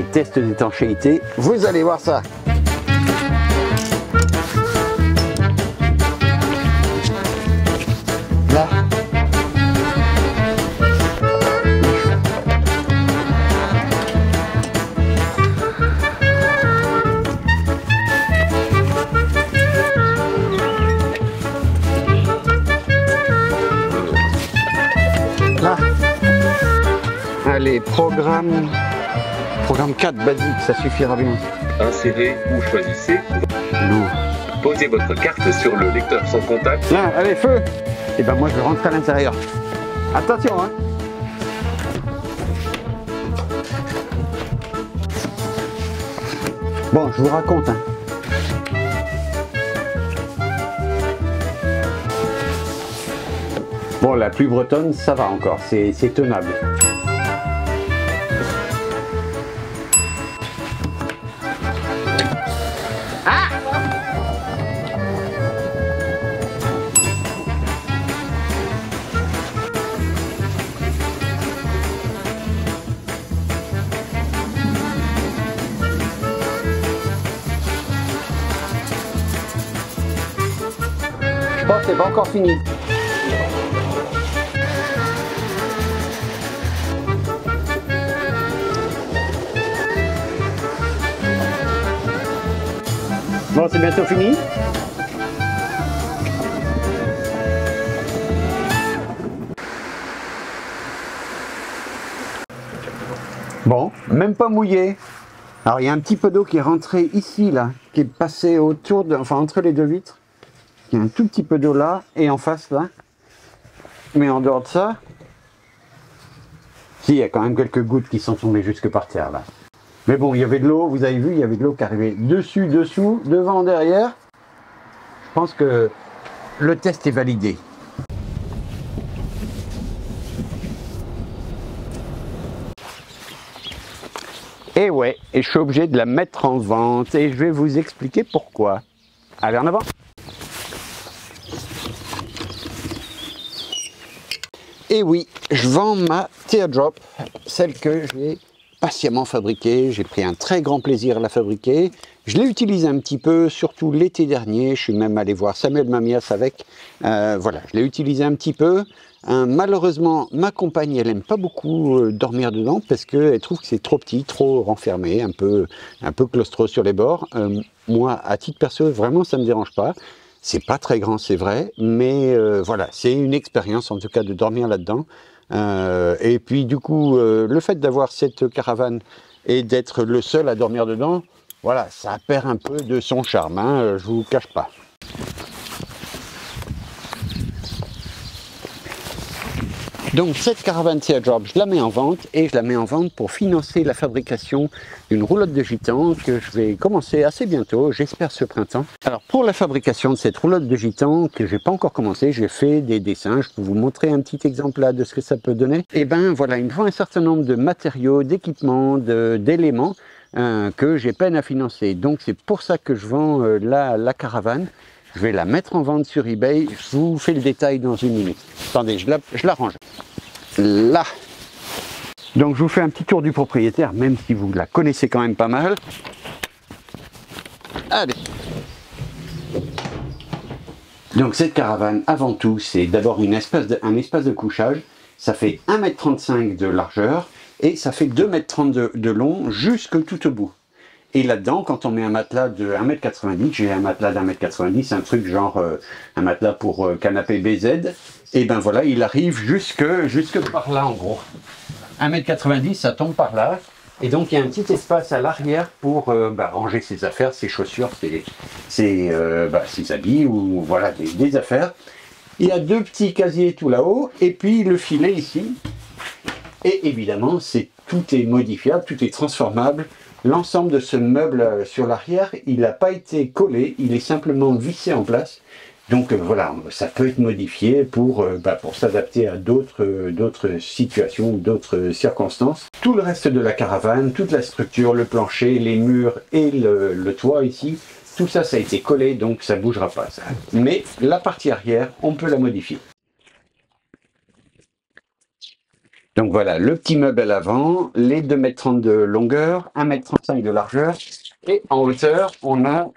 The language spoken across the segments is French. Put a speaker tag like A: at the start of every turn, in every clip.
A: Allez, test d'étanchéité, vous allez voir ça. Là. Là. Allez, programme 4 basique, ça suffira bien.
B: Insérez ou choisissez.
A: Non.
B: Posez votre carte sur le lecteur sans contact.
A: Là, allez, feu. Et ben moi je vais rentrer à l'intérieur. Attention, hein. Bon, je vous raconte, hein. Bon, la pluie bretonne, ça va encore, c'est tenable. Je pense que c'est pas encore fini. Bon, c'est bientôt fini. Bon, même pas mouillé. Alors il y a un petit peu d'eau qui est rentrée ici, là, qui est passée autour de, enfin entre les deux vitres. Il y a un tout petit peu d'eau là et en face là. Mais en dehors de ça, si, il y a quand même quelques gouttes qui sont tombées jusque par terre là. Mais bon, il y avait de l'eau, vous avez vu, il y avait de l'eau qui arrivait dessus, dessous, devant, derrière. Je pense que le test est validé. Et ouais, et je suis obligé de la mettre en vente et je vais vous expliquer pourquoi. Allez, en avant! Et oui, je vends ma Teardrop, celle que j'ai patiemment fabriquée. J'ai pris un très grand plaisir à la fabriquer. Je l'ai utilisée un petit peu, surtout l'été dernier. Je suis même allé voir Samuel Mamias avec. Voilà, je l'ai utilisée un petit peu. Malheureusement, ma compagne, elle n'aime pas beaucoup dormir dedans parce qu'elle trouve que c'est trop petit, trop renfermé, un peu claustro sur les bords. Moi, à titre perso, vraiment, ça ne me dérange pas. C'est pas très grand, c'est vrai, mais voilà, c'est une expérience en tout cas de dormir là-dedans. Et puis du coup, le fait d'avoir cette caravane et d'être le seul à dormir dedans, voilà, ça perd un peu de son charme, hein, je vous cache pas. Donc cette caravane Teardrop, je la mets en vente et je la mets en vente pour financer la fabrication d'une roulotte de gitan que je vais commencer assez bientôt, j'espère ce printemps. Alors pour la fabrication de cette roulotte de gitan que j'ai pas encore commencé, j'ai fait des dessins, je peux vous montrer un petit exemple là de ce que ça peut donner. Et ben voilà, il me faut un certain nombre de matériaux, d'équipements, d'éléments que j'ai peine à financer. Donc c'est pour ça que je vends la caravane. Je vais la mettre en vente sur eBay, je vous fais le détail dans une minute. Attendez, je la range. Là. Donc je vous fais un petit tour du propriétaire, même si vous la connaissez quand même pas mal. Allez. Donc cette caravane, avant tout, c'est d'abord un espace de couchage. Ça fait 1,35 m de largeur et ça fait 2,30 m de long jusque tout au bout. Et là-dedans, quand on met un matelas de 1,90 m, j'ai un matelas d'1,90 m, un truc genre un matelas pour canapé BZ, et ben voilà, il arrive jusque par là en gros. 1,90 m, ça tombe par là, et donc il y a un petit espace à l'arrière pour ranger ses affaires, ses chaussures, ses habits, ou voilà, des affaires. Il y a deux petits casiers tout là-haut, et puis le filet ici, et évidemment, tout est modifiable, tout est transformable. L'ensemble de ce meuble sur l'arrière, il n'a pas été collé, il est simplement vissé en place. Donc voilà, ça peut être modifié pour s'adapter à d'autres situations, d'autres circonstances. Tout le reste de la caravane, toute la structure, le plancher, les murs et le toit ici, tout ça, ça a été collé, donc ça ne bougera pas. Ça. Mais la partie arrière, on peut la modifier. Donc voilà, le petit meuble à l'avant, les 2,30 m de longueur, 1,35 m de largeur. Et en hauteur, on a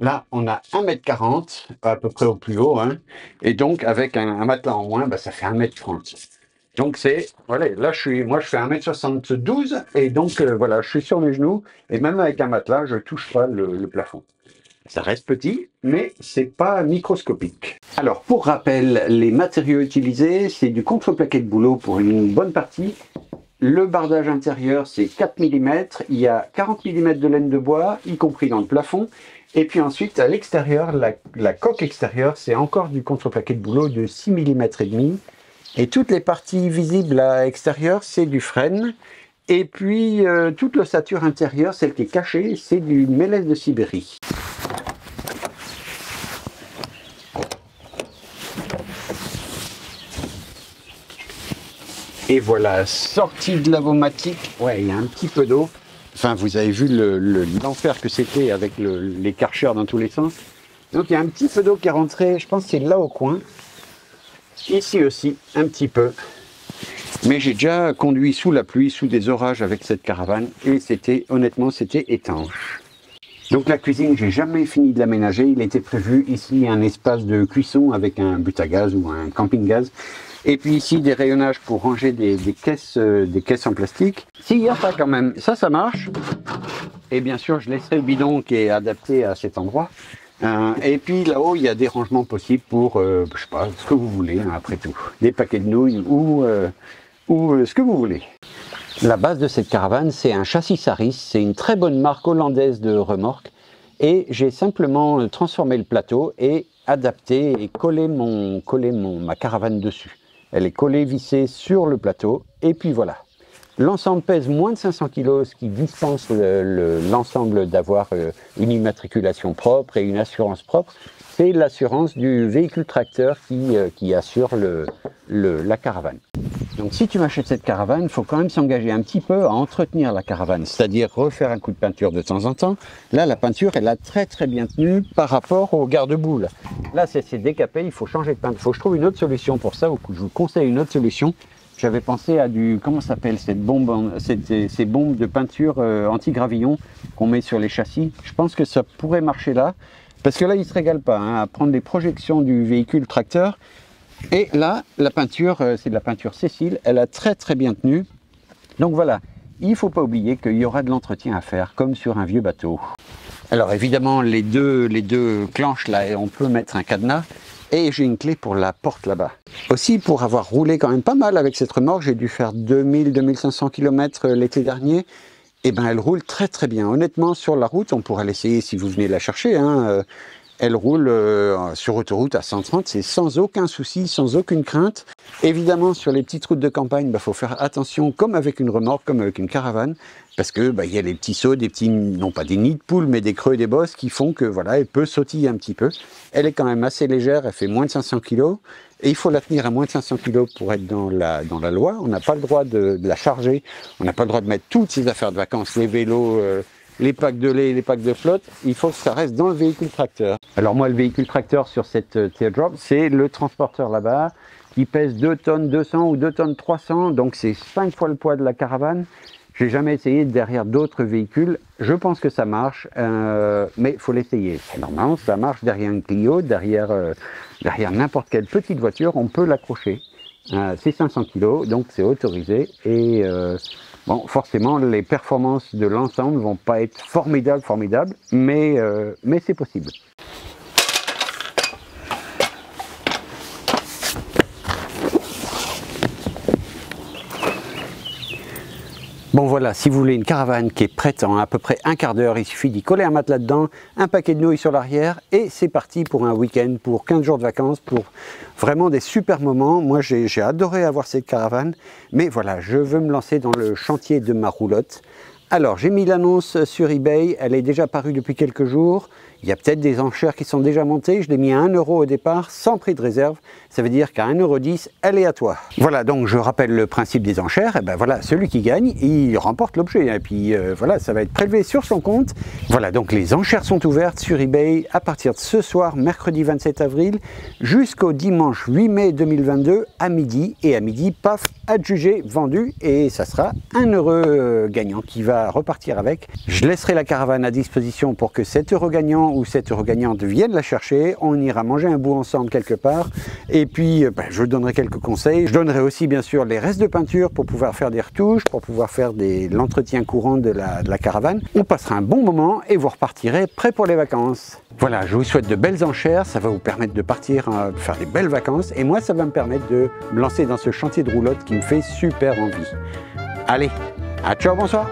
A: 1,40 m, à peu près au plus haut. Hein. Et donc, avec un matelas en moins, ça fait 1,30 m. Donc c'est, voilà, là moi je fais 1,72 m et donc voilà, je suis sur mes genoux et même avec un matelas, je touche pas le plafond. Ça reste petit, mais c'est pas microscopique. Alors pour rappel, les matériaux utilisés, c'est du contreplaqué de bouleau pour une bonne partie. Le bardage intérieur, c'est 4 mm, il y a 40 mm de laine de bois, y compris dans le plafond. Et puis ensuite, à l'extérieur, la coque extérieure, c'est encore du contreplaqué de bouleau de 6 mm et demi. Et toutes les parties visibles à l'extérieur, c'est du frêne. Et puis, toute l'ossature intérieure, celle qui est cachée, c'est du mélèze de Sibérie. Et voilà, sortie de lavomatique. Ouais, il y a un petit peu d'eau. Enfin, vous avez vu l'enfer que c'était avec les karchers dans tous les sens. Donc, il y a un petit peu d'eau qui est rentrée. Je pense que c'est là au coin. Ici aussi, un petit peu. Mais j'ai déjà conduit sous la pluie, sous des orages avec cette caravane. Et honnêtement, c'était étanche. Donc la cuisine, j'ai jamais fini de l'aménager. Il était prévu ici un espace de cuisson avec un but à gaz ou un camping-gaz. Et puis ici, des rayonnages pour ranger des caisses en plastique. S'il y a ça quand même, ça marche. Et bien sûr, je laisserai le bidon qui est adapté à cet endroit. Et puis là-haut, il y a des rangements possibles pour, je sais pas, ce que vous voulez, hein, après tout. Des paquets de nouilles ou ce que vous voulez. La base de cette caravane, c'est un châssis Saris. C'est une très bonne marque hollandaise de remorque. Et j'ai simplement transformé le plateau et adapté et collé ma caravane dessus. Elle est collée, vissée sur le plateau. Et puis voilà. L'ensemble pèse moins de 500 kg, ce qui dispense l'ensemble d'avoir une immatriculation propre et une assurance propre. C'est l'assurance du véhicule tracteur qui assure la caravane. Donc si tu m'achètes cette caravane, il faut quand même s'engager un petit peu à entretenir la caravane, c'est-à-dire refaire un coup de peinture de temps en temps. Là, la peinture, elle a très très bien tenu par rapport au garde-boue. Là, c'est décapé, il faut changer de peinture. Il faut que je trouve une autre solution pour ça, ou que je vous conseille une autre solution. J'avais pensé à comment s'appelle cette bombe, ces bombes de peinture anti-gravillon qu'on met sur les châssis. Je pense que ça pourrait marcher là, parce que là, il ne se régale pas hein, à prendre les projections du véhicule tracteur. Et là, la peinture, c'est de la peinture Cécile, elle a très très bien tenu. Donc voilà, il ne faut pas oublier qu'il y aura de l'entretien à faire, comme sur un vieux bateau. Alors évidemment, les deux planches là, on peut mettre un cadenas. Et j'ai une clé pour la porte là-bas. Aussi, pour avoir roulé quand même pas mal avec cette remorque, j'ai dû faire 2000-2500 km l'été dernier. Et ben, elle roule très très bien. Honnêtement, sur la route, on pourra l'essayer si vous venez la chercher. Hein. Elle roule sur autoroute à 130, c'est sans aucun souci, sans aucune crainte. Évidemment, sur les petites routes de campagne, faut faire attention, comme avec une remorque, comme avec une caravane, parce que il y a les petits sauts, non pas des nids de poules, mais des creux et des bosses qui font que voilà, elle peut sautiller un petit peu. Elle est quand même assez légère, elle fait moins de 500 kg, et il faut la tenir à moins de 500 kg pour être dans la loi. On n'a pas le droit de la charger, on n'a pas le droit de mettre toutes ses affaires de vacances, les vélos, les packs de lait, les packs de flotte, il faut que ça reste dans le véhicule tracteur. Alors moi, le véhicule tracteur sur cette Teardrop, c'est le transporteur là-bas, qui pèse 2 tonnes 200 ou 2 tonnes 300, donc c'est 5 fois le poids de la caravane. J'ai jamais essayé derrière d'autres véhicules, je pense que ça marche, mais il faut l'essayer. Normalement, ça marche derrière une Clio, derrière n'importe quelle petite voiture, on peut l'accrocher. C'est 500 kg, donc c'est autorisé, et bon, forcément, les performances de l'ensemble vont pas être formidables, mais c'est possible. Bon voilà, si vous voulez une caravane qui est prête en à peu près un quart d'heure, il suffit d'y coller un matelas dedans, un paquet de nouilles sur l'arrière, et c'est parti pour un week-end, pour 15 jours de vacances, pour vraiment des super moments. Moi j'ai adoré avoir cette caravane, mais voilà, je veux me lancer dans le chantier de ma roulotte. Alors j'ai mis l'annonce sur eBay, elle est déjà parue depuis quelques jours. Il y a peut-être des enchères qui sont déjà montées. Je l'ai mis à 1 € au départ, sans prix de réserve. Ça veut dire qu'à 1,10 €, elle est à toi. Voilà, donc je rappelle le principe des enchères. Et ben voilà, celui qui gagne, il remporte l'objet. Et puis voilà, ça va être prélevé sur son compte. Voilà, donc les enchères sont ouvertes sur eBay à partir de ce soir, mercredi 27 avril, jusqu'au dimanche 8 mai 2022 à midi. Et à midi, paf, adjugé, vendu. Et ça sera un heureux gagnant qui va repartir avec. Je laisserai la caravane à disposition pour que cet heureux gagnant ou cette heureux gagnante vienne la chercher. On ira manger un bout ensemble quelque part. Et puis, je donnerai quelques conseils. Je donnerai aussi, bien sûr, les restes de peinture pour pouvoir faire des retouches, pour pouvoir faire l'entretien courant de la caravane. On passera un bon moment et vous repartirez prêt pour les vacances. Voilà, je vous souhaite de belles enchères. Ça va vous permettre de partir faire des belles vacances. Et moi, ça va me permettre de me lancer dans ce chantier de roulotte qui me fait super envie. Allez, à ciao, bonsoir.